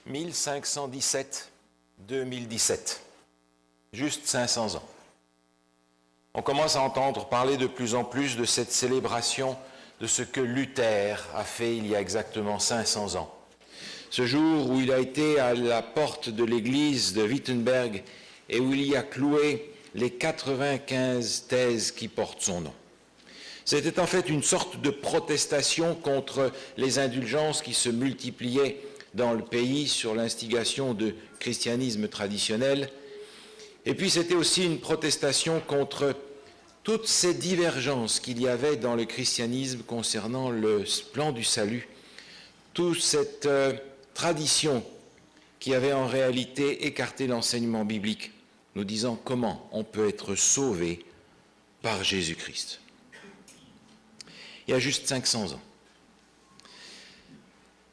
1517-2017, juste 500 ans. On commence à entendre parler de plus en plus de cette célébration de ce que Luther a fait il y a exactement 500 ans. Ce jour où il a été à la porte de l'église de Wittenberg et où il y a cloué les 95 thèses qui portent son nom. C'était en fait une sorte de protestation contre les indulgences qui se multipliaient dans le pays sur l'instigation de christianisme traditionnel. Et puis c'était aussi une protestation contre toutes ces divergences qu'il y avait dans le christianisme concernant le plan du salut, toute cette tradition qui avait en réalité écarté l'enseignement biblique, nous disant comment on peut être sauvé par Jésus-Christ. Il y a juste 500 ans.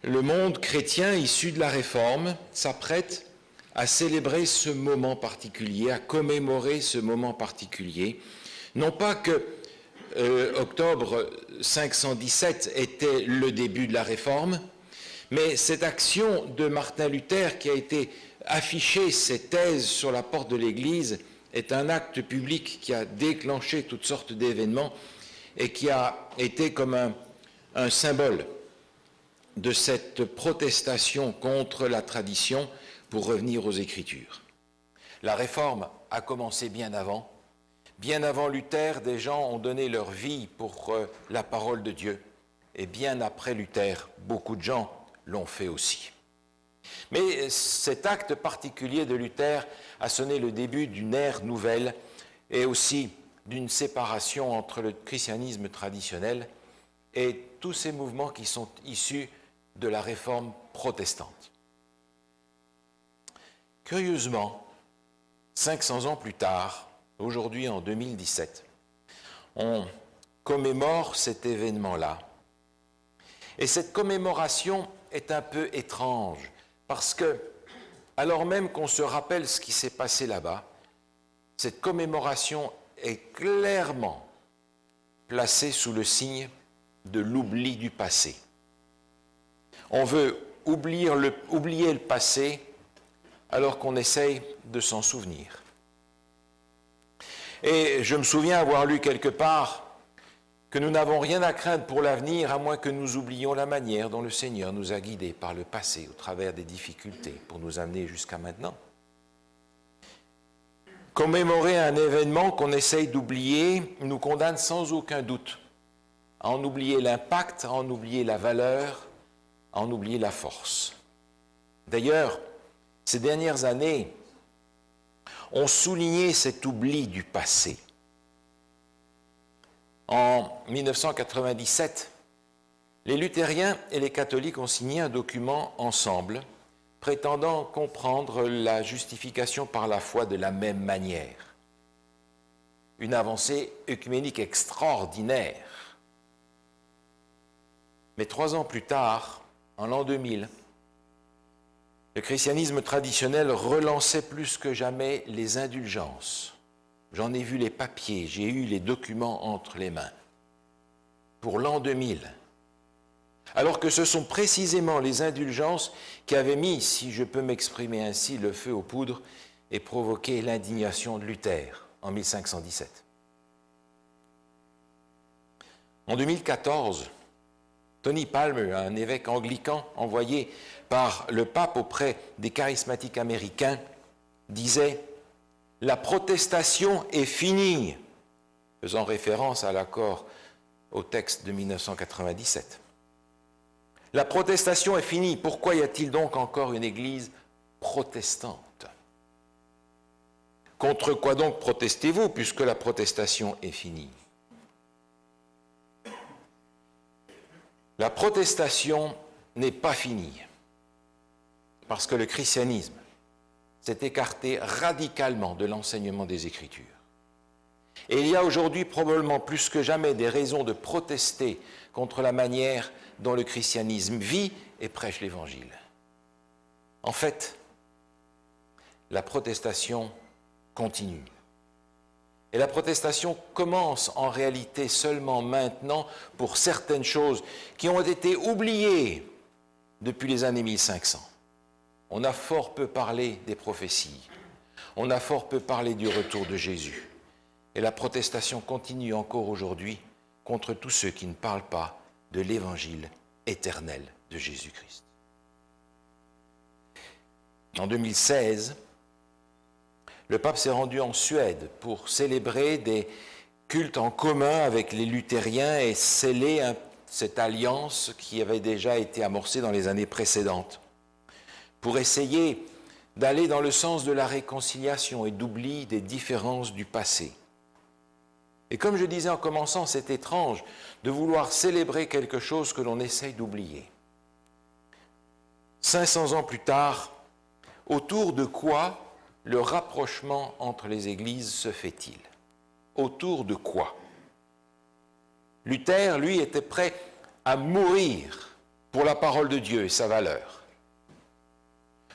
Le monde chrétien issu de la Réforme s'apprête à célébrer ce moment particulier, à commémorer ce moment particulier. Non pas que octobre 517 était le début de la Réforme, mais cette action de Martin Luther qui a été afficher ses thèses sur la porte de l'Église est un acte public qui a déclenché toutes sortes d'événements et qui a été comme un symbole de cette protestation contre la tradition pour revenir aux Écritures. La Réforme a commencé bien avant. Bien avant Luther, des gens ont donné leur vie pour la parole de Dieu. Et bien après Luther, beaucoup de gens l'ont fait aussi. Mais cet acte particulier de Luther a sonné le début d'une ère nouvelle et aussi d'une séparation entre le christianisme traditionnel et tous ces mouvements qui sont issus de la réforme protestante. Curieusement, 500 ans plus tard, aujourd'hui en 2017, on commémore cet événement-là. Et cette commémoration est un peu étrange, parce que, alors même qu'on se rappelle ce qui s'est passé là-bas, cette commémoration est clairement placée sous le signe de l'oubli du passé. On veut oublier le passé alors qu'on essaye de s'en souvenir. Et je me souviens avoir lu quelque part que nous n'avons rien à craindre pour l'avenir à moins que nous oublions la manière dont le Seigneur nous a guidés par le passé au travers des difficultés pour nous amener jusqu'à maintenant. Commémorer un événement qu'on essaye d'oublier nous condamne sans aucun doute à en oublier l'impact, à en oublier la valeur, à en oublier la force. D'ailleurs, ces dernières années ont souligné cet oubli du passé. En 1997, les luthériens et les catholiques ont signé un document ensemble prétendant comprendre la justification par la foi de la même manière. Une avancée œcuménique extraordinaire. Mais 3 ans plus tard, en l'an 2000, le christianisme traditionnel relançait plus que jamais les indulgences. J'en ai vu les papiers, j'ai eu les documents entre les mains. Pour l'an 2000. Alors que ce sont précisément les indulgences qui avaient mis, si je peux m'exprimer ainsi, le feu aux poudres et provoqué l'indignation de Luther en 1517. En 2014, Tony Palmer, un évêque anglican envoyé par le pape auprès des charismatiques américains, disait « La protestation est finie », faisant référence à l'accord au texte de 1997. La protestation est finie. Pourquoi y a-t-il donc encore une église protestante? Contre quoi donc protestez-vous, puisque la protestation est finie? La protestation n'est pas finie, parce que le christianisme s'est écarté radicalement de l'enseignement des Écritures. Et il y a aujourd'hui probablement plus que jamais des raisons de protester contre la manière dont le christianisme vit et prêche l'Évangile. En fait, la protestation continue. Et la protestation commence en réalité seulement maintenant pour certaines choses qui ont été oubliées depuis les années 1500. On a fort peu parlé des prophéties. On a fort peu parlé du retour de Jésus. Et la protestation continue encore aujourd'hui contre tous ceux qui ne parlent pas de l'évangile éternel de Jésus-Christ. En 2016, le pape s'est rendu en Suède pour célébrer des cultes en commun avec les luthériens et sceller cette alliance qui avait déjà été amorcée dans les années précédentes, pour essayer d'aller dans le sens de la réconciliation et d'oubli des différences du passé. Et comme je disais en commençant, c'est étrange de vouloir célébrer quelque chose que l'on essaye d'oublier. 500 ans plus tard, autour de quoi le rapprochement entre les églises se fait-il? Autour de quoi? Luther, lui, était prêt à mourir pour la parole de Dieu et sa valeur.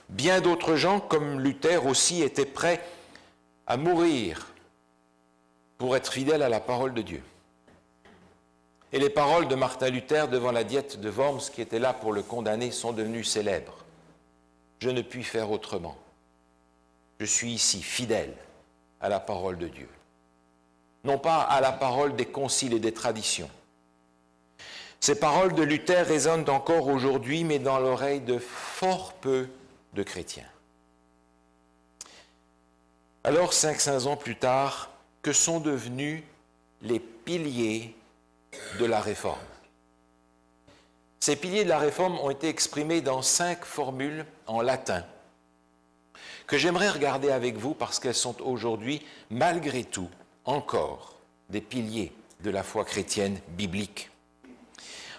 Bien d'autres gens, comme Luther aussi, étaient prêts à mourir pour être fidèles à la parole de Dieu. Et les paroles de Martin Luther devant la diète de Worms, qui était là pour le condamner, sont devenues célèbres. Je ne puis faire autrement. Je suis ici fidèle à la parole de Dieu. Non pas à la parole des conciles et des traditions. Ces paroles de Luther résonnent encore aujourd'hui, mais dans l'oreille de fort peu de chrétiens. Alors, 500 ans plus tard, que sont devenus les piliers de la Réforme? Ces piliers de la Réforme ont été exprimés dans 5 formules en latin, que j'aimerais regarder avec vous parce qu'elles sont aujourd'hui, malgré tout, encore des piliers de la foi chrétienne biblique.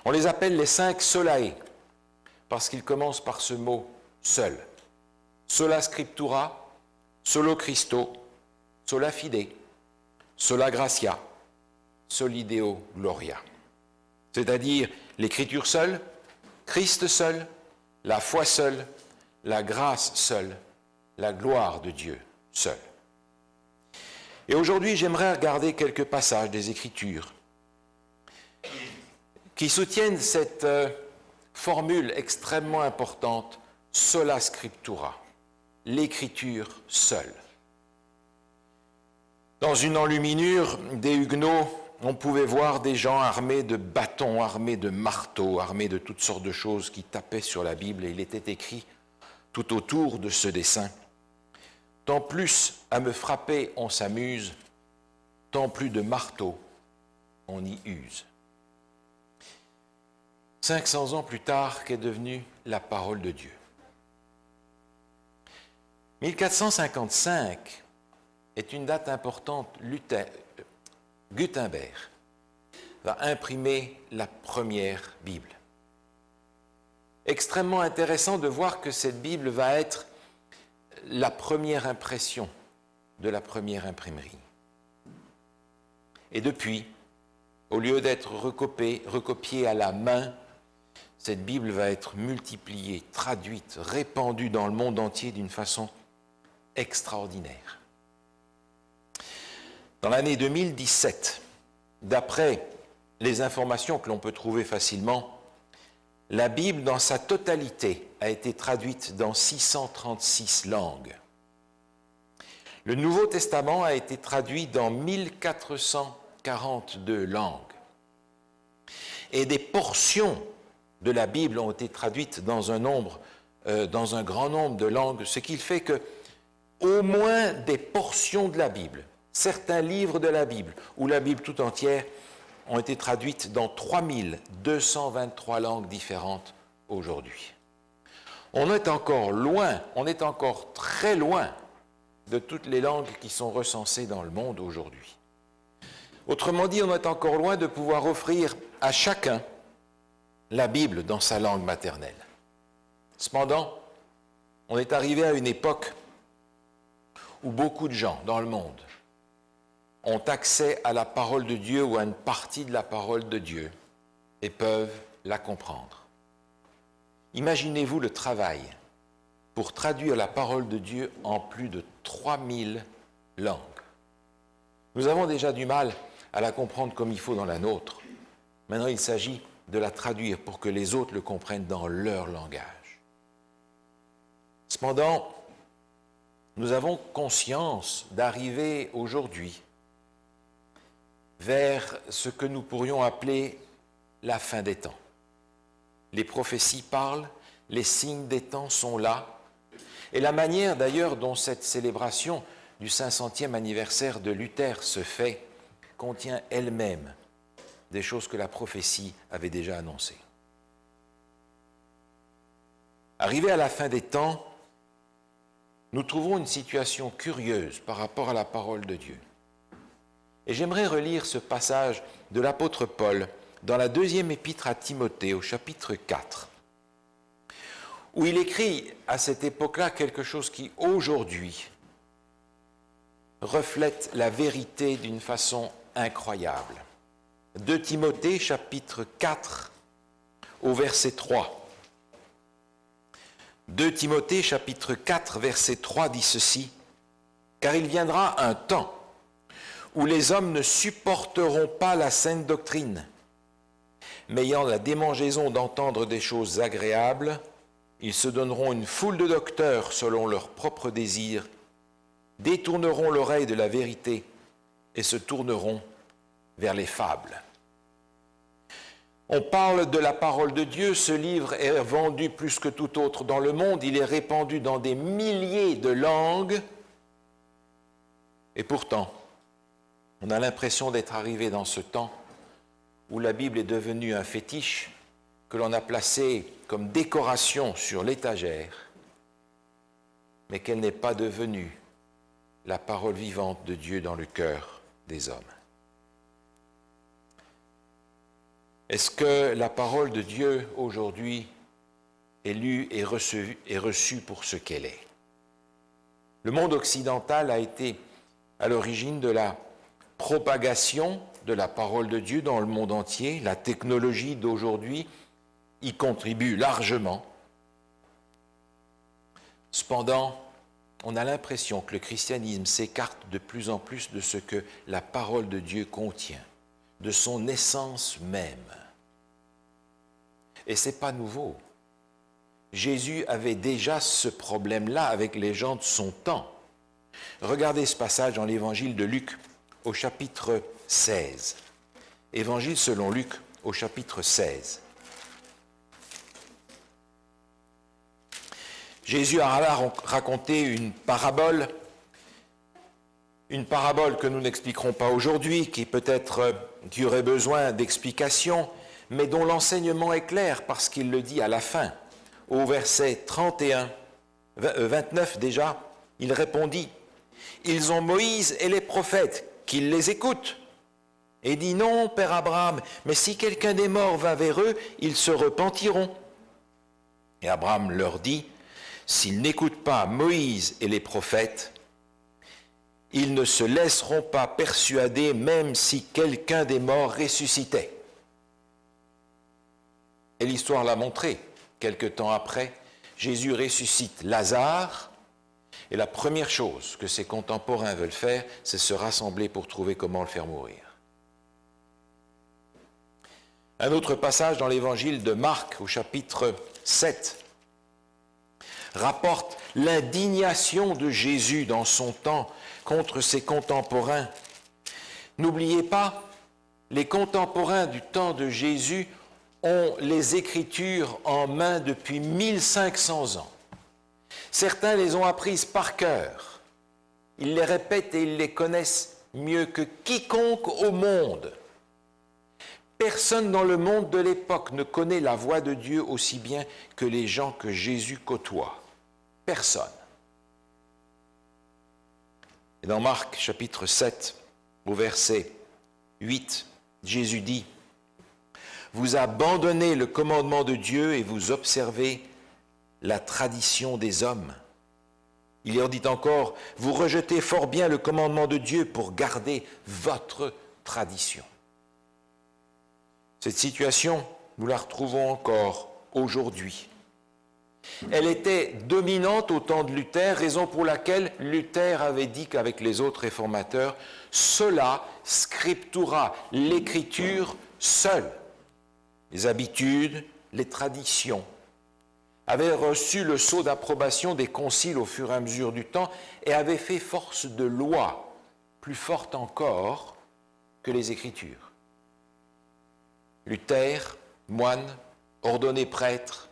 On les appelle les 5 solae, parce qu'ils commencent par ce mot « seul ». Sola scriptura, solo Christo, sola fide, sola gratia, soli Deo gloria. C'est-à-dire l'écriture seule, Christ seul, la foi seule, la grâce seule, la gloire de Dieu seul. Et aujourd'hui, j'aimerais regarder quelques passages des Écritures qui soutiennent cette formule extrêmement importante, sola scriptura, l'écriture seule. Dans une enluminure des Huguenots, on pouvait voir des gens armés de bâtons, armés de marteaux, armés de toutes sortes de choses qui tapaient sur la Bible, et il était écrit tout autour de ce dessin: tant plus à me frapper on s'amuse, tant plus de marteaux on y use. 500 ans plus tard, qu'est devenue la parole de Dieu? 1455 est une date importante. Gutenberg va imprimer la première Bible. Extrêmement intéressant de voir que cette Bible va être la première impression de la première imprimerie. Et depuis, au lieu d'être recopiée à la main, cette Bible va être multipliée, traduite, répandue dans le monde entier d'une façon extraordinaire. Dans l'année 2017, d'après les informations que l'on peut trouver facilement, la Bible dans sa totalité a été traduite dans 636 langues. Le Nouveau Testament a été traduit dans 1442 langues. Et des portions de la Bible ont été traduites dans un grand nombre de langues, ce qui fait que au moins des portions de la Bible, certains livres de la Bible, ou la Bible tout entière, ont été traduites dans 3223 langues différentes aujourd'hui. On est encore loin, on est encore très loin de toutes les langues qui sont recensées dans le monde aujourd'hui. Autrement dit, on est encore loin de pouvoir offrir à chacun la Bible dans sa langue maternelle. Cependant, on est arrivé à une époque où beaucoup de gens dans le monde ont accès à la parole de Dieu ou à une partie de la parole de Dieu et peuvent la comprendre. Imaginez-vous le travail pour traduire la parole de Dieu en plus de 3000 langues. Nous avons déjà du mal à la comprendre comme il faut dans la nôtre. Maintenant, il s'agit de la traduire pour que les autres le comprennent dans leur langage. Cependant, nous avons conscience d'arriver aujourd'hui vers ce que nous pourrions appeler la fin des temps. Les prophéties parlent, les signes des temps sont là, et la manière d'ailleurs dont cette célébration du 500e anniversaire de Luther se fait contient elle-même des choses que la prophétie avait déjà annoncées. Arrivé à la fin des temps, nous trouvons une situation curieuse par rapport à la parole de Dieu. Et j'aimerais relire ce passage de l'apôtre Paul dans la deuxième épître à Timothée, au chapitre 4, où il écrit à cette époque-là quelque chose qui, aujourd'hui, reflète la vérité d'une façon incroyable. 2 Timothée, chapitre 4, au verset 3. 2 Timothée, chapitre 4, verset 3 dit ceci, « Car il viendra un temps où les hommes ne supporteront pas la saine doctrine, mais ayant la démangeaison d'entendre des choses agréables, ils se donneront une foule de docteurs selon leurs propres désirs, détourneront l'oreille de la vérité et se tourneront vers les fables. » On parle de la parole de Dieu, ce livre est vendu plus que tout autre dans le monde, il est répandu dans des milliers de langues, et pourtant, on a l'impression d'être arrivé dans ce temps où la Bible est devenue un fétiche que l'on a placé comme décoration sur l'étagère, mais qu'elle n'est pas devenue la parole vivante de Dieu dans le cœur des hommes. Est-ce que la parole de Dieu aujourd'hui est lue et reçue pour ce qu'elle est? Le monde occidental a été à l'origine de la propagation de la parole de Dieu dans le monde entier. La technologie d'aujourd'hui y contribue largement. Cependant, on a l'impression que le christianisme s'écarte de plus en plus de ce que la parole de Dieu contient, de son essence même. Et ce n'est pas nouveau. Jésus avait déjà ce problème-là avec les gens de son temps. Regardez ce passage dans l'évangile de Luc au chapitre 16. Évangile selon Luc au chapitre 16. Jésus a raconté une parabole que nous n'expliquerons pas aujourd'hui, qui aurait besoin d'explications, mais dont l'enseignement est clair parce qu'il le dit à la fin. Au verset 29 déjà, il répondit, « Ils ont Moïse et les prophètes, qu'ils les écoutent. » Et dit, « Non, Père Abraham, mais si quelqu'un des morts va vers eux, ils se repentiront. » Et Abraham leur dit, « S'ils n'écoutent pas Moïse et les prophètes, ils ne se laisseront pas persuader même si quelqu'un des morts ressuscitait. » Et l'histoire l'a montré. Quelque temps après, Jésus ressuscite Lazare, et la première chose que ses contemporains veulent faire, c'est se rassembler pour trouver comment le faire mourir. Un autre passage dans l'évangile de Marc, au chapitre 7, rapporte l'indignation de Jésus dans son temps contre ses contemporains. N'oubliez pas, les contemporains du temps de Jésus ont les Écritures en main depuis 1500 ans. Certains les ont apprises par cœur. Ils les répètent et ils les connaissent mieux que quiconque au monde. Personne dans le monde de l'époque ne connaît la voix de Dieu aussi bien que les gens que Jésus côtoie. Personne. Et dans Marc, chapitre 7, au verset 8, Jésus dit, « Vous abandonnez le commandement de Dieu et vous observez la tradition des hommes. » Il leur dit encore, « Vous rejetez fort bien le commandement de Dieu pour garder votre tradition. » Cette situation, nous la retrouvons encore aujourd'hui. Elle était dominante au temps de Luther, raison pour laquelle Luther avait dit qu'avec les autres réformateurs, sola scriptura, l'écriture seule, les habitudes, les traditions, avait reçu le sceau d'approbation des conciles au fur et à mesure du temps et avait fait force de loi plus forte encore que les Écritures. Luther, moine, ordonné prêtre,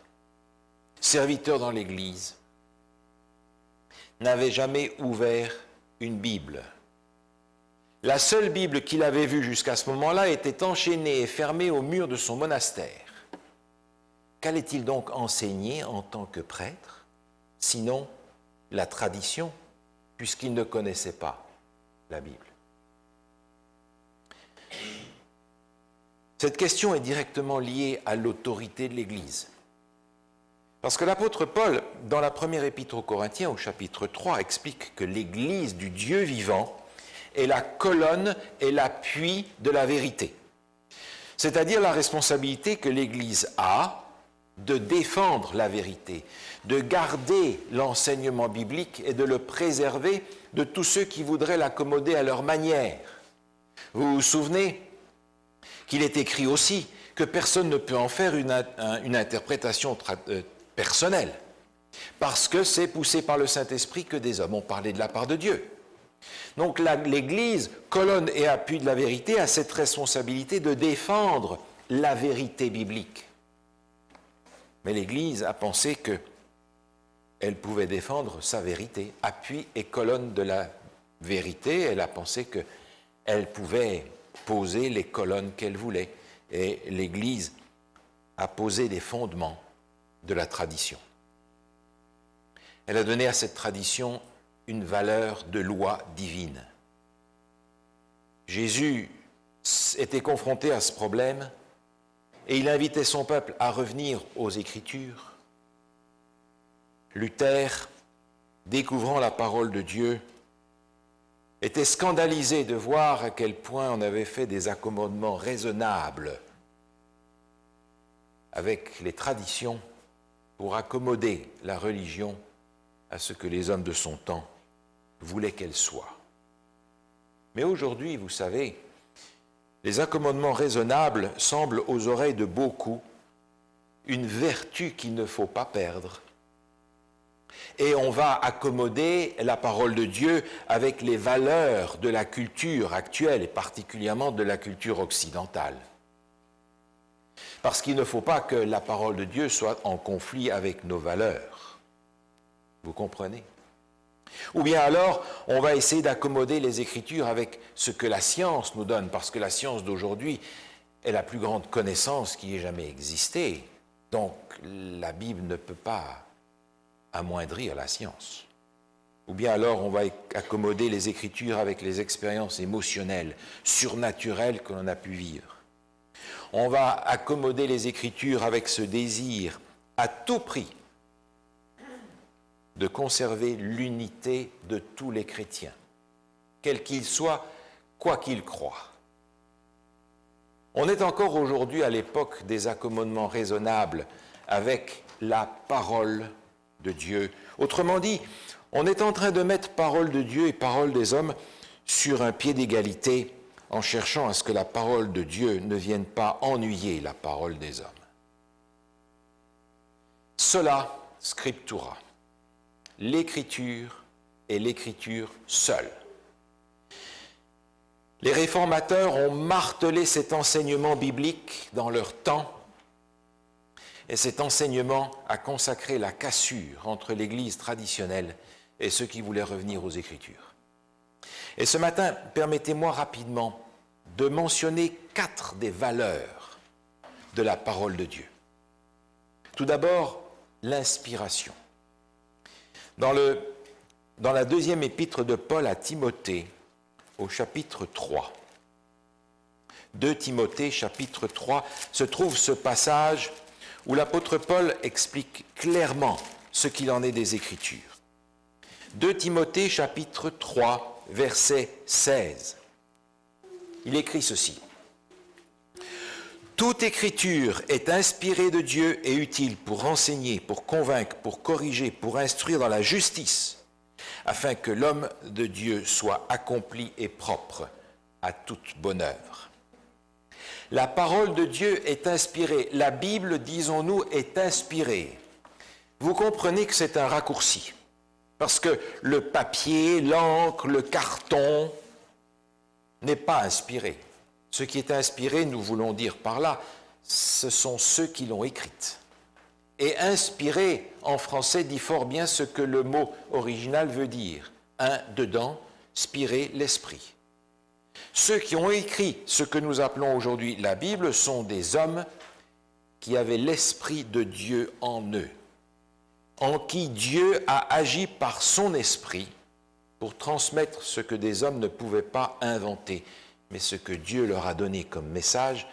serviteur dans l'Église, n'avait jamais ouvert une Bible. La seule Bible qu'il avait vue jusqu'à ce moment-là était enchaînée et fermée au mur de son monastère. Qu'allait-il donc enseigner en tant que prêtre, sinon la tradition, puisqu'il ne connaissait pas la Bible? Cette question est directement liée à l'autorité de l'Église. Parce que l'apôtre Paul, dans la première épître aux Corinthiens, au chapitre 3, explique que l'Église du Dieu vivant est la colonne et l'appui de la vérité. C'est-à-dire la responsabilité que l'Église a de défendre la vérité, de garder l'enseignement biblique et de le préserver de tous ceux qui voudraient l'accommoder à leur manière. Vous vous souvenez qu'il est écrit aussi que personne ne peut en faire une interprétation personnelle, parce que c'est poussé par le Saint-Esprit que des hommes ont parlé de la part de Dieu. Donc l'Église, colonne et appui de la vérité, a cette responsabilité de défendre la vérité biblique. Mais l'Église a pensé qu'elle pouvait défendre sa vérité, appui et colonne de la vérité. Elle a pensé qu'elle pouvait poser les colonnes qu'elle voulait. Et l'Église a posé les fondements de la tradition. Elle a donné à cette tradition une valeur de loi divine. Jésus était confronté à ce problème et il invitait son peuple à revenir aux Écritures. Luther, découvrant la parole de Dieu, était scandalisé de voir à quel point on avait fait des accommodements raisonnables avec les traditions pour accommoder la religion à ce que les hommes de son temps voulaient qu'elle soit. Mais aujourd'hui, vous savez, les accommodements raisonnables semblent aux oreilles de beaucoup une vertu qu'il ne faut pas perdre. Et on va accommoder la parole de Dieu avec les valeurs de la culture actuelle et particulièrement de la culture occidentale. Parce qu'il ne faut pas que la parole de Dieu soit en conflit avec nos valeurs. Vous comprenez? Ou bien alors, on va essayer d'accommoder les Écritures avec ce que la science nous donne, parce que la science d'aujourd'hui est la plus grande connaissance qui ait jamais existé. Donc, la Bible ne peut pas amoindrir la science. Ou bien alors, on va accommoder les Écritures avec les expériences émotionnelles, surnaturelles que l'on a pu vivre. On va accommoder les Écritures avec ce désir à tout prix de conserver l'unité de tous les chrétiens, quels qu'ils soient, quoi qu'ils croient. On est encore aujourd'hui à l'époque des accommodements raisonnables avec la parole de Dieu. Autrement dit, on est en train de mettre parole de Dieu et parole des hommes sur un pied d'égalité en cherchant à ce que la parole de Dieu ne vienne pas ennuyer la parole des hommes. Sola scriptura. L'écriture et l'écriture seule. Les réformateurs ont martelé cet enseignement biblique dans leur temps et cet enseignement a consacré la cassure entre l'Église traditionnelle et ceux qui voulaient revenir aux Écritures. Et ce matin, permettez-moi rapidement de mentionner 4 des valeurs de la parole de Dieu. Tout d'abord, l'inspiration. Dans la deuxième épître de Paul à Timothée, au chapitre 3, 2 Timothée, chapitre 3, se trouve ce passage où l'apôtre Paul explique clairement ce qu'il en est des Écritures. 2 Timothée, chapitre 3, verset 16. Il écrit ceci. Toute écriture est inspirée de Dieu et utile pour enseigner, pour convaincre, pour corriger, pour instruire dans la justice, afin que l'homme de Dieu soit accompli et propre à toute bonne œuvre. La parole de Dieu est inspirée. La Bible, disons-nous, est inspirée. vous comprenez que c'est un raccourci. Parce que le papier, l'encre, le carton n'est pas inspiré. Ce qui est inspiré, nous voulons dire par là, ce sont ceux qui l'ont écrite. Et inspiré, en français, dit fort bien ce que le mot original veut dire. Un dedans, spirer l'esprit. Ceux qui ont écrit ce que nous appelons aujourd'hui la Bible sont des hommes qui avaient l'esprit de Dieu en eux, en qui Dieu a agi par son esprit pour transmettre ce que des hommes ne pouvaient pas inventer, mais ce que Dieu leur a donné comme message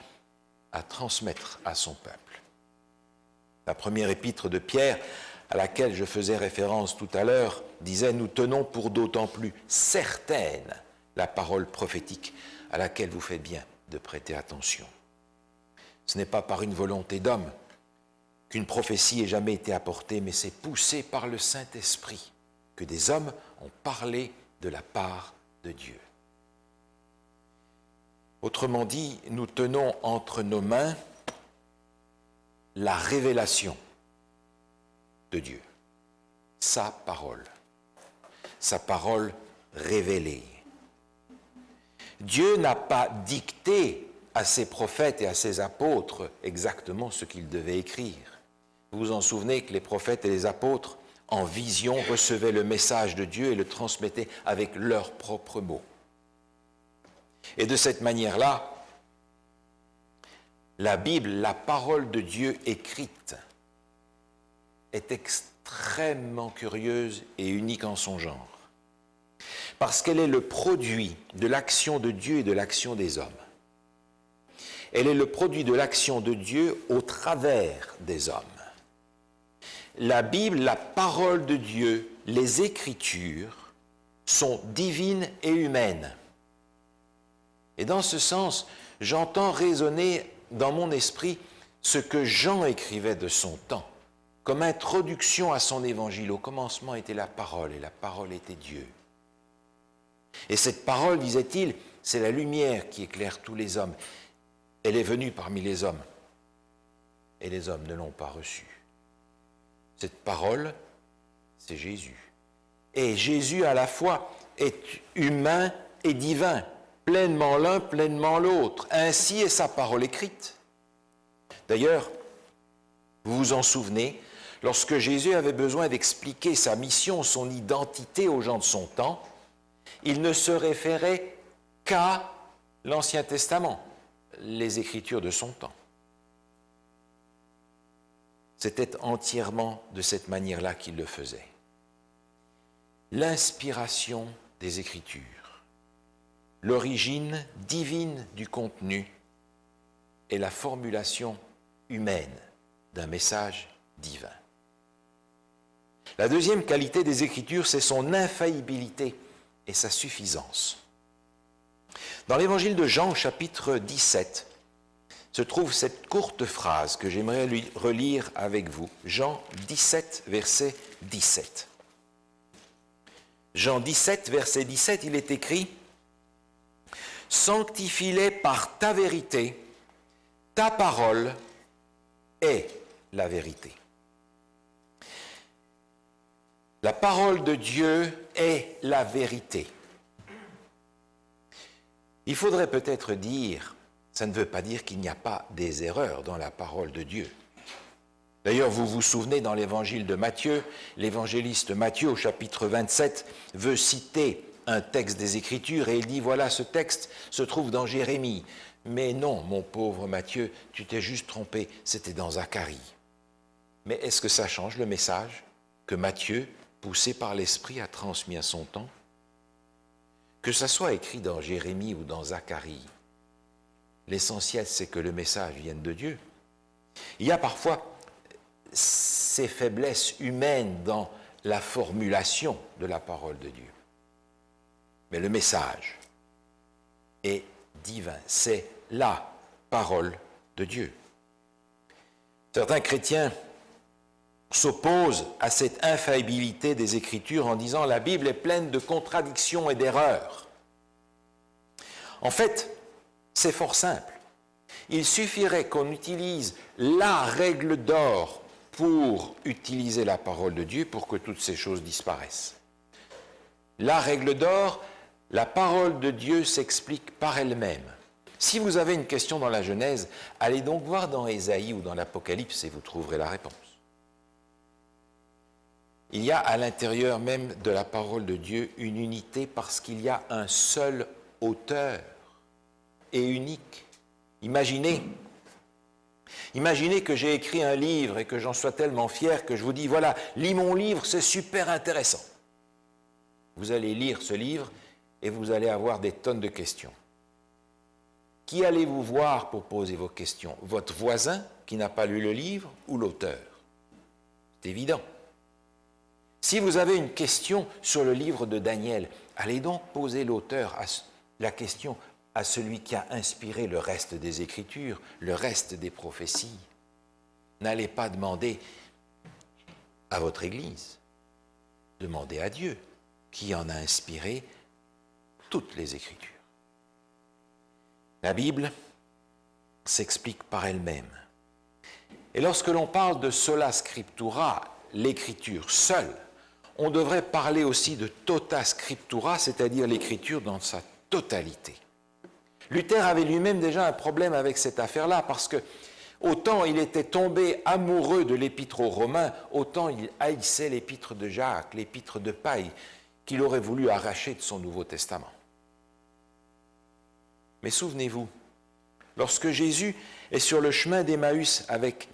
à transmettre à son peuple. La première épître de Pierre, à laquelle je faisais référence tout à l'heure, disait « Nous tenons pour d'autant plus certaine la parole prophétique à laquelle vous faites bien de prêter attention. » Ce n'est pas par une volonté d'homme qu'une prophétie ait jamais été apportée, mais c'est poussé par le Saint-Esprit que des hommes ont parlé de la part de Dieu. Autrement dit, nous tenons entre nos mains la révélation de Dieu, sa parole révélée. Dieu n'a pas dicté à ses prophètes et à ses apôtres exactement ce qu'ils devaient écrire. Vous vous en souvenez que les prophètes et les apôtres, en vision, recevaient le message de Dieu et le transmettaient avec leurs propres mots. Et de cette manière-là, la Bible, la parole de Dieu écrite, est extrêmement curieuse et unique en son genre, parce qu'elle est le produit de l'action de Dieu et de l'action des hommes. Elle est le produit de l'action de Dieu au travers des hommes. La Bible, la parole de Dieu, les Écritures sont divines et humaines. Et dans ce sens, j'entends résonner dans mon esprit ce que Jean écrivait de son temps, comme introduction à son évangile. Au commencement était la parole, et la parole était Dieu. Et cette parole, disait-il, c'est la lumière qui éclaire tous les hommes. Elle est venue parmi les hommes, et les hommes ne l'ont pas reçue. Cette parole, c'est Jésus. Et Jésus, à la fois, est humain et divin, pleinement l'un, pleinement l'autre. Ainsi est sa parole écrite. D'ailleurs, vous vous en souvenez, lorsque Jésus avait besoin d'expliquer sa mission, son identité aux gens de son temps, il ne se référait qu'à l'Ancien Testament, les Écritures de son temps. C'était entièrement de cette manière-là qu'il le faisait. L'inspiration des Écritures, l'origine divine du contenu et la formulation humaine d'un message divin. La deuxième qualité des Écritures, c'est son infaillibilité et sa suffisance. Dans l'évangile de Jean, chapitre 17, se trouve cette courte phrase que j'aimerais relire avec vous. Jean 17, verset 17. Jean 17, verset 17, il est écrit « Sanctifie-les par ta vérité, ta parole est la vérité. » La parole de Dieu est la vérité. Il faudrait peut-être dire, ça ne veut pas dire qu'il n'y a pas des erreurs dans la parole de Dieu. D'ailleurs, vous vous souvenez dans l'évangile de Matthieu, l'évangéliste Matthieu au chapitre 27 veut citer un texte des Écritures et il dit, voilà, ce texte se trouve dans Jérémie. Mais non, mon pauvre Matthieu, tu t'es juste trompé, c'était dans Zacharie. Mais est-ce que ça change le message que Matthieu, poussé par l'Esprit, a transmis à son temps? Que ça soit écrit dans Jérémie ou dans Zacharie, l'essentiel, c'est que le message vienne de Dieu. Il y a parfois ces faiblesses humaines dans la formulation de la parole de Dieu. Mais le message est divin, c'est la parole de Dieu. Certains chrétiens s'opposent à cette infaillibilité des Écritures en disant « la Bible est pleine de contradictions et d'erreurs ». En fait, c'est fort simple. Il suffirait qu'on utilise la règle d'or pour utiliser la parole de Dieu pour que toutes ces choses disparaissent. La règle d'or, la parole de Dieu s'explique par elle-même. Si vous avez une question dans la Genèse, allez donc voir dans Ésaïe ou dans l'Apocalypse et vous trouverez la réponse. Il y a à l'intérieur même de la parole de Dieu une unité parce qu'il y a un seul auteur et unique. Imaginez que j'ai écrit un livre et que j'en sois tellement fier que je vous dis, voilà, lis mon livre, c'est super intéressant. Vous allez lire ce livre et vous allez avoir des tonnes de questions. Qui allez-vous voir pour poser vos questions? Votre voisin qui n'a pas lu le livre ou l'auteur? C'est évident. Si vous avez une question sur le livre de Daniel, allez donc poser la question à celui qui a inspiré le reste des Écritures, le reste des prophéties. N'allez pas demander à votre Église, demandez à Dieu qui en a inspiré toutes les Écritures. La Bible s'explique par elle-même. Et lorsque l'on parle de sola scriptura, l'écriture seule, on devrait parler aussi de tota scriptura, c'est-à-dire l'écriture dans sa totalité. Luther avait lui-même déjà un problème avec cette affaire-là, parce que autant il était tombé amoureux de l'épître aux Romains, autant il haïssait l'épître de Jacques, l'épître de Paille, qu'il aurait voulu arracher de son Nouveau Testament. Mais souvenez-vous, lorsque Jésus est sur le chemin d'Emmaüs avec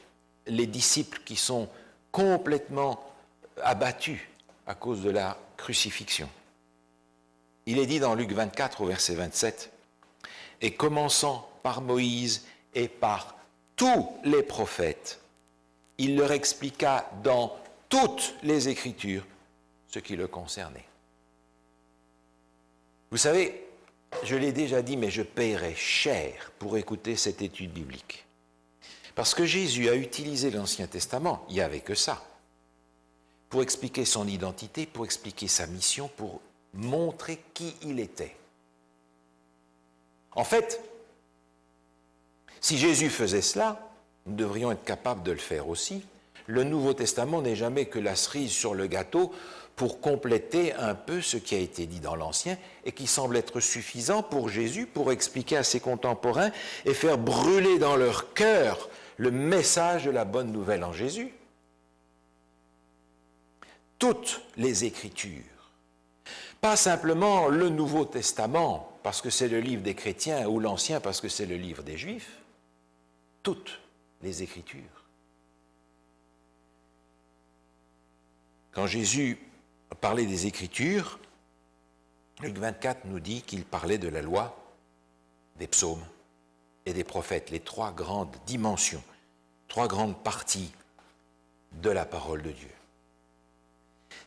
les disciples qui sont complètement abattus à cause de la crucifixion, il est dit dans Luc 24 au verset 27, « Et commençant par Moïse et par tous les prophètes, il leur expliqua dans toutes les Écritures ce qui le concernait. » Vous savez, je l'ai déjà dit, mais je paierais cher pour écouter cette étude biblique. Parce que Jésus a utilisé l'Ancien Testament, il n'y avait que ça, pour expliquer son identité, pour expliquer sa mission, pour montrer qui il était. En fait, si Jésus faisait cela, nous devrions être capables de le faire aussi. Le Nouveau Testament n'est jamais que la cerise sur le gâteau pour compléter un peu ce qui a été dit dans l'Ancien et qui semble être suffisant pour Jésus pour expliquer à ses contemporains et faire brûler dans leur cœur le message de la bonne nouvelle en Jésus. Toutes les Écritures, pas simplement le Nouveau Testament parce que c'est le livre des chrétiens ou l'Ancien parce que c'est le livre des Juifs, toutes les Écritures. Quand Jésus parlait des Écritures, Luc 24 nous dit qu'il parlait de la loi, des psaumes et des prophètes, les trois grandes dimensions, trois grandes parties de la parole de Dieu.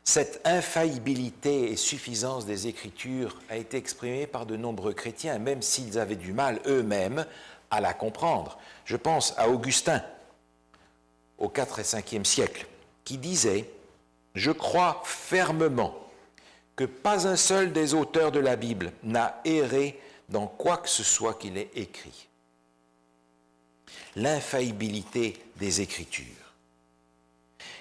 Cette infaillibilité et suffisance des Écritures a été exprimée par de nombreux chrétiens, même s'ils avaient du mal eux-mêmes à la comprendre. Je pense à Augustin, au IVe et Ve siècle, qui disait « Je crois fermement que pas un seul des auteurs de la Bible n'a erré dans quoi que ce soit qu'il ait écrit. » L'infaillibilité des Écritures.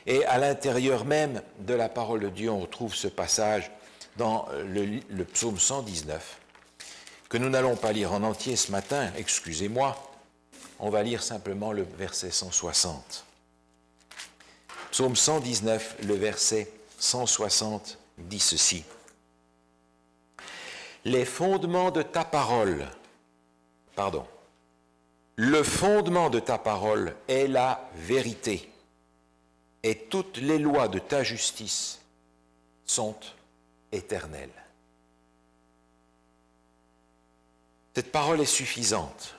Et à l'intérieur même de la parole de Dieu, on retrouve ce passage dans le psaume 119, que nous n'allons pas lire en entier ce matin, excusez-moi, on va lire simplement le verset 160. Psaume 119, le verset 160 dit ceci. Le fondement de ta parole est la vérité, et toutes les lois de ta justice sont éternelles. Cette parole est suffisante,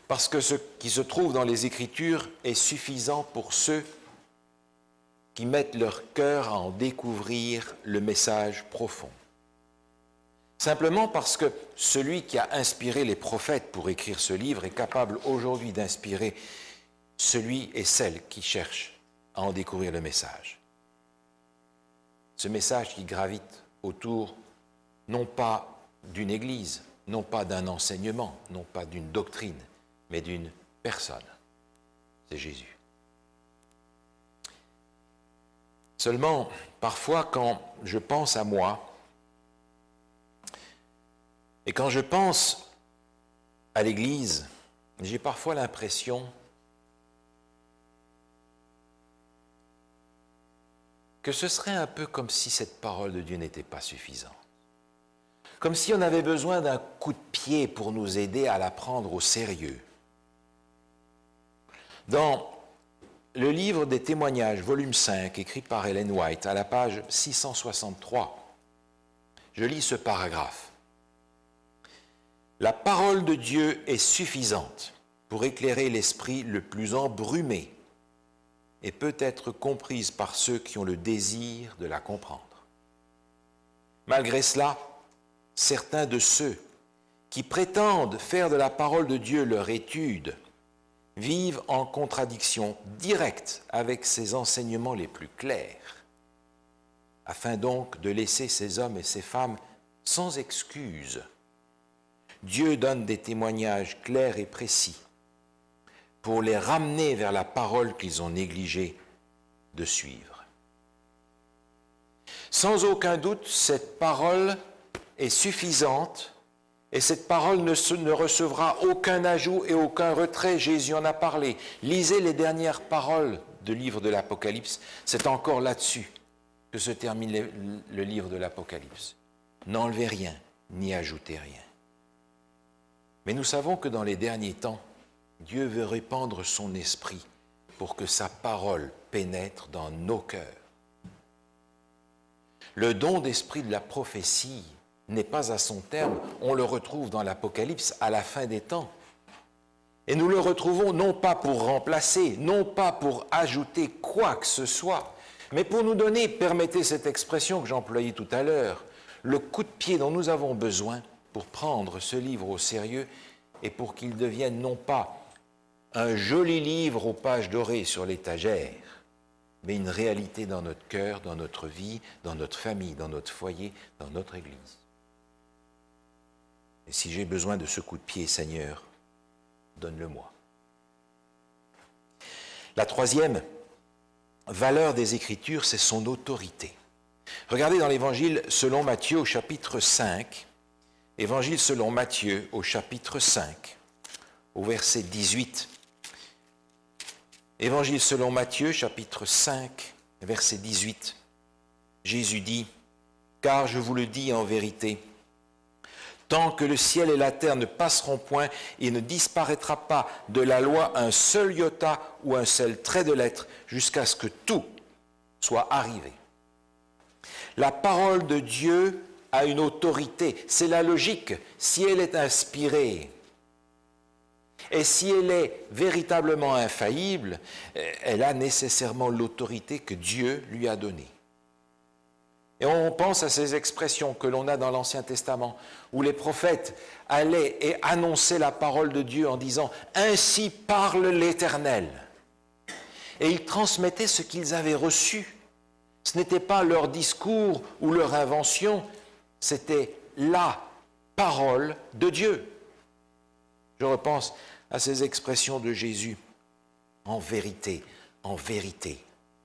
parce que ce qui se trouve dans les Écritures est suffisant pour ceux qui mettent leur cœur à en découvrir le message profond. Simplement parce que celui qui a inspiré les prophètes pour écrire ce livre est capable aujourd'hui d'inspirer celui et celle qui cherchent à en découvrir le message. Ce message qui gravite autour non pas d'une église, non pas d'un enseignement, non pas d'une doctrine, mais d'une personne. C'est Jésus. Seulement, parfois, quand je pense à moi, et quand je pense à l'Église, j'ai parfois l'impression que ce serait un peu comme si cette parole de Dieu n'était pas suffisante. Comme si on avait besoin d'un coup de pied pour nous aider à la prendre au sérieux. Dans le livre des témoignages, volume 5, écrit par Ellen White, à la page 663, je lis ce paragraphe. La parole de Dieu est suffisante pour éclairer l'esprit le plus embrumé et peut être comprise par ceux qui ont le désir de la comprendre. Malgré cela, certains de ceux qui prétendent faire de la parole de Dieu leur étude vivent en contradiction directe avec ses enseignements les plus clairs, afin donc de laisser ces hommes et ces femmes sans excuse. Dieu donne des témoignages clairs et précis pour les ramener vers la parole qu'ils ont négligé de suivre. Sans aucun doute, cette parole est suffisante et cette parole ne recevra aucun ajout et aucun retrait. Jésus en a parlé. Lisez les dernières paroles du livre de l'Apocalypse. C'est encore là-dessus que se termine le livre de l'Apocalypse. N'enlevez rien, ni ajoutez rien. Mais nous savons que dans les derniers temps, Dieu veut répandre son esprit pour que sa parole pénètre dans nos cœurs. Le don d'esprit de la prophétie n'est pas à son terme. On le retrouve dans l'Apocalypse à la fin des temps. Et nous le retrouvons non pas pour remplacer, non pas pour ajouter quoi que ce soit, mais pour nous donner, permettez cette expression que j'employais tout à l'heure, le coup de pied dont nous avons besoin pour prendre ce livre au sérieux et pour qu'il devienne non pas un joli livre aux pages dorées sur l'étagère, mais une réalité dans notre cœur, dans notre vie, dans notre famille, dans notre foyer, dans notre Église. Et si j'ai besoin de ce coup de pied, Seigneur, donne-le-moi. La troisième valeur des Écritures, c'est son autorité. Regardez dans l'Évangile selon Matthieu au chapitre 5, Évangile selon Matthieu au chapitre 5, au verset 18. Évangile selon Matthieu, chapitre 5, verset 18. Jésus dit, « Car je vous le dis en vérité, tant que le ciel et la terre ne passeront point, il ne disparaîtra pas de la loi un seul iota ou un seul trait de lettre, jusqu'à ce que tout soit arrivé. » La parole de Dieu a une autorité, c'est la logique. Si elle est inspirée, et si elle est véritablement infaillible, elle a nécessairement l'autorité que Dieu lui a donnée. Et on pense à ces expressions que l'on a dans l'Ancien Testament, où les prophètes allaient et annonçaient la parole de Dieu en disant « Ainsi parle l'Éternel ». Et ils transmettaient ce qu'ils avaient reçu. Ce n'était pas leur discours ou leur invention, c'était la parole de Dieu. Je repense à ces expressions de Jésus. En vérité,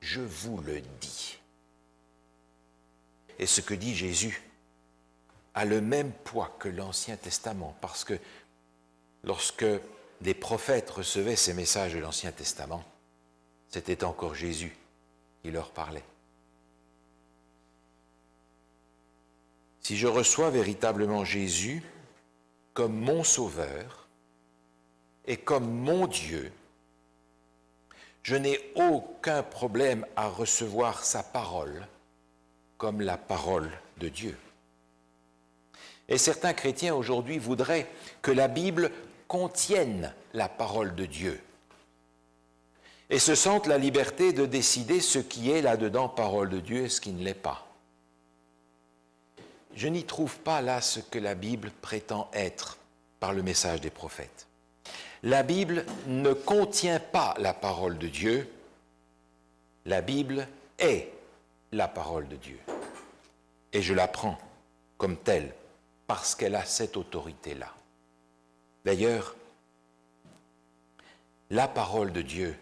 je vous le dis. Et ce que dit Jésus a le même poids que l'Ancien Testament, parce que lorsque des prophètes recevaient ces messages de l'Ancien Testament, c'était encore Jésus qui leur parlait. Si je reçois véritablement Jésus comme mon Sauveur et comme mon Dieu, je n'ai aucun problème à recevoir sa parole comme la parole de Dieu. Et certains chrétiens aujourd'hui voudraient que la Bible contienne la parole de Dieu et se sentent la liberté de décider ce qui est là-dedans parole de Dieu et ce qui ne l'est pas. Je n'y trouve pas là ce que la Bible prétend être par le message des prophètes. La Bible ne contient pas la parole de Dieu, la Bible est la parole de Dieu. Et je la prends comme telle, parce qu'elle a cette autorité-là. D'ailleurs, la parole de Dieu,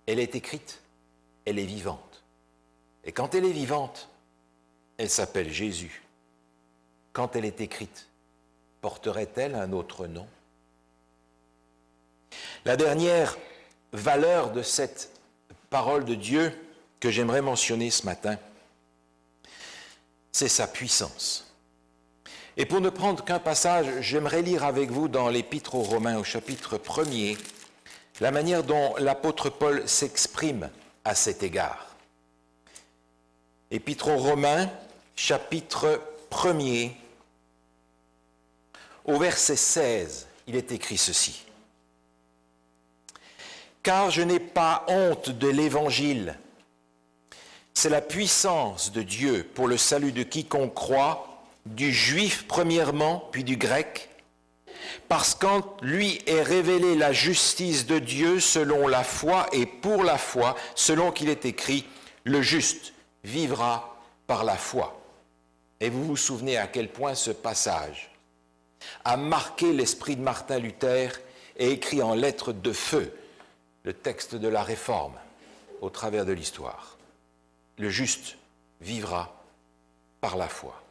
elle est écrite, elle est vivante. Et quand elle est vivante, elle s'appelle Jésus. Quand elle est écrite, porterait-elle un autre nom? La dernière valeur de cette parole de Dieu que j'aimerais mentionner ce matin, c'est sa puissance. Et pour ne prendre qu'un passage, j'aimerais lire avec vous dans l'Épître aux Romains au chapitre 1er, la manière dont l'apôtre Paul s'exprime à cet égard. Épître aux Romains, chapitre 1er, au verset 16, il est écrit ceci. « Car je n'ai pas honte de l'Évangile. C'est la puissance de Dieu pour le salut de quiconque croit, du juif premièrement, puis du grec, parce qu'en lui est révélée la justice de Dieu selon la foi et pour la foi, selon qu'il est écrit, le juste vivra par la foi. » Et vous vous souvenez à quel point ce passage a marqué l'esprit de Martin Luther et écrit en lettres de feu le texte de la Réforme au travers de l'histoire. Le juste vivra par la foi.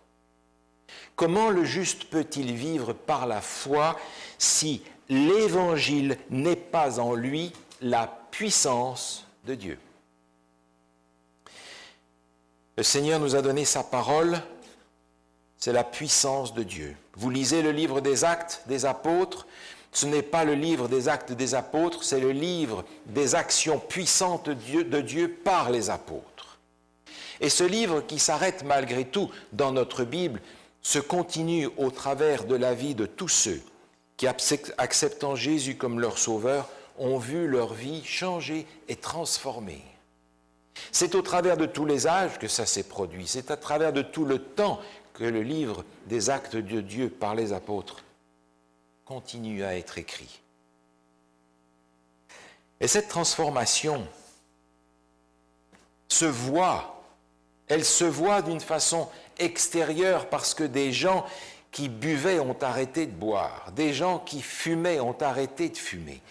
Comment le juste peut-il vivre par la foi si l'Évangile n'est pas en lui la puissance de Dieu? Le Seigneur nous a donné sa parole, c'est la puissance de Dieu. Vous lisez le livre des Actes des Apôtres, ce n'est pas le livre des Actes des Apôtres, c'est le livre des actions puissantes de Dieu par les apôtres. Et ce livre qui s'arrête malgré tout dans notre Bible se continue au travers de la vie de tous ceux qui, acceptant Jésus comme leur sauveur, ont vu leur vie changer et transformée. C'est au travers de tous les âges que ça s'est produit, c'est à travers de tout le temps que le livre des actes de Dieu par les apôtres continue à être écrit. Et cette transformation elle se voit d'une façon extérieure parce que des gens qui buvaient ont arrêté de boire, des gens qui fumaient ont arrêté de fumer,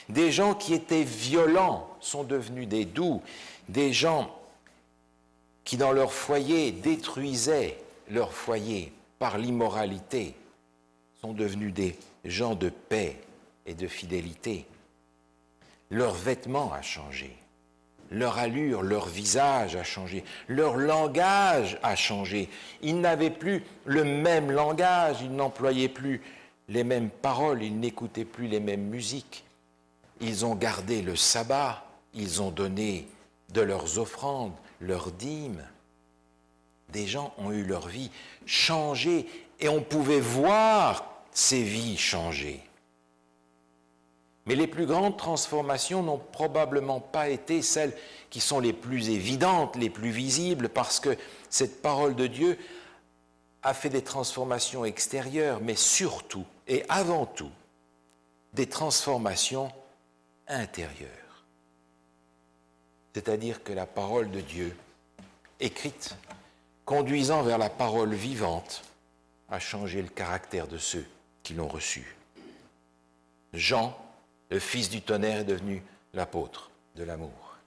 des gens qui étaient violents sont devenus des doux, des gens qui dans leur foyer détruisaient leur foyer par l'immoralité sont devenus des gens de paix et de fidélité. Leur vêtement a changé, leur allure, leur visage a changé, leur langage a changé. Ils n'avaient plus le même langage, ils n'employaient plus les mêmes paroles, ils n'écoutaient plus les mêmes musiques. Ils ont gardé le sabbat, ils ont donné de leurs offrandes, leurs dîmes. Des gens ont eu leur vie changée et on pouvait voir ces vies changer. Mais les plus grandes transformations n'ont probablement pas été celles qui sont les plus évidentes, les plus visibles, parce que cette parole de Dieu a fait des transformations extérieures, mais surtout et avant tout, des transformations intérieures. C'est-à-dire que la parole de Dieu, écrite, conduisant vers la parole vivante, a changé le caractère de ceux qui l'ont reçue. Jean, le fils du tonnerre, est devenu l'apôtre de l'amour.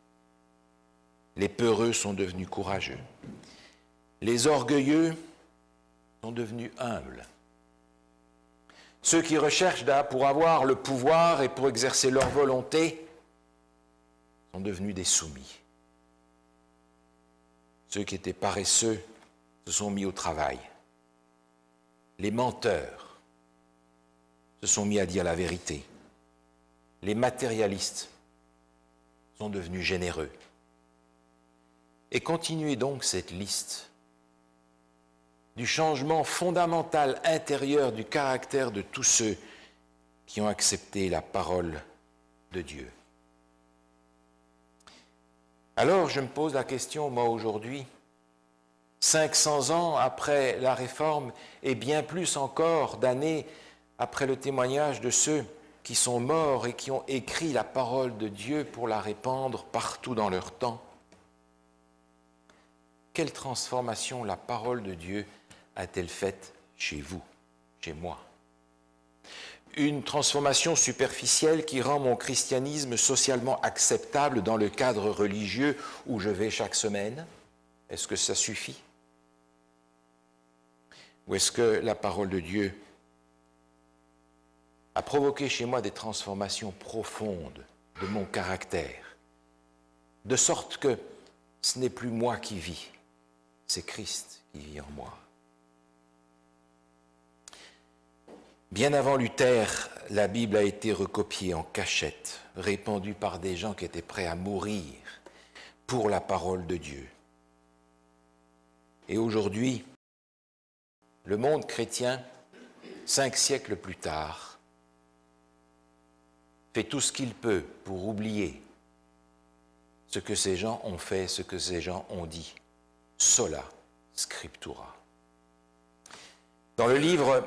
Les peureux sont devenus courageux. Les orgueilleux sont devenus humbles. Ceux qui recherchent pour avoir le pouvoir et pour exercer leur volonté sont devenus des soumis. Ceux qui étaient paresseux se sont mis au travail. Les menteurs se sont mis à dire la vérité. Les matérialistes sont devenus généreux. Et continuez donc cette liste du changement fondamental intérieur du caractère de tous ceux qui ont accepté la parole de Dieu. Alors je me pose la question, moi aujourd'hui, 500 ans après la Réforme et bien plus encore d'années après le témoignage de ceux qui sont morts et qui ont écrit la parole de Dieu pour la répandre partout dans leur temps. Quelle transformation la parole de Dieu a-t-elle faite chez vous, chez moi? Une transformation superficielle qui rend mon christianisme socialement acceptable dans le cadre religieux où je vais chaque semaine? est-ce que ça suffit? Ou est-ce que la parole de Dieu a provoqué chez moi des transformations profondes de mon caractère, de sorte que ce n'est plus moi qui vis, c'est Christ qui vit en moi. Bien avant Luther, la Bible a été recopiée en cachette, répandue par des gens qui étaient prêts à mourir pour la parole de Dieu. Et aujourd'hui, le monde chrétien, 5 siècles plus tard, fait tout ce qu'il peut pour oublier ce que ces gens ont fait, ce que ces gens ont dit. Sola scriptura. Dans le livre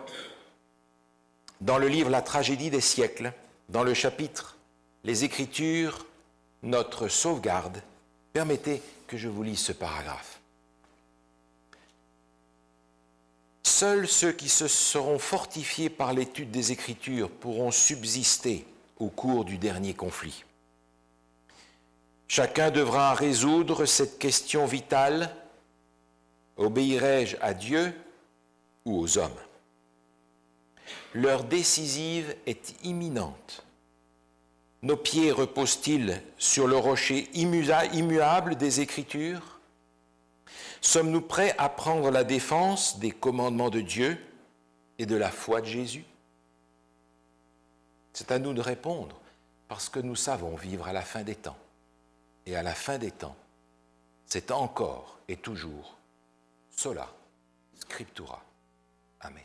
La tragédie des siècles, dans le chapitre Les Écritures, notre sauvegarde, permettez que je vous lise ce paragraphe. Seuls ceux qui se seront fortifiés par l'étude des Écritures pourront subsister au cours du dernier conflit. Chacun devra résoudre cette question vitale: obéirai-je à Dieu ou aux hommes? L'heure décisive est imminente. Nos pieds reposent-ils sur le rocher immuable des Écritures? Sommes-nous prêts à prendre la défense des commandements de Dieu et de la foi de Jésus? C'est à nous de répondre, parce que nous savons vivre à la fin des temps. Et à la fin des temps, c'est encore et toujours sola scriptura. Amen.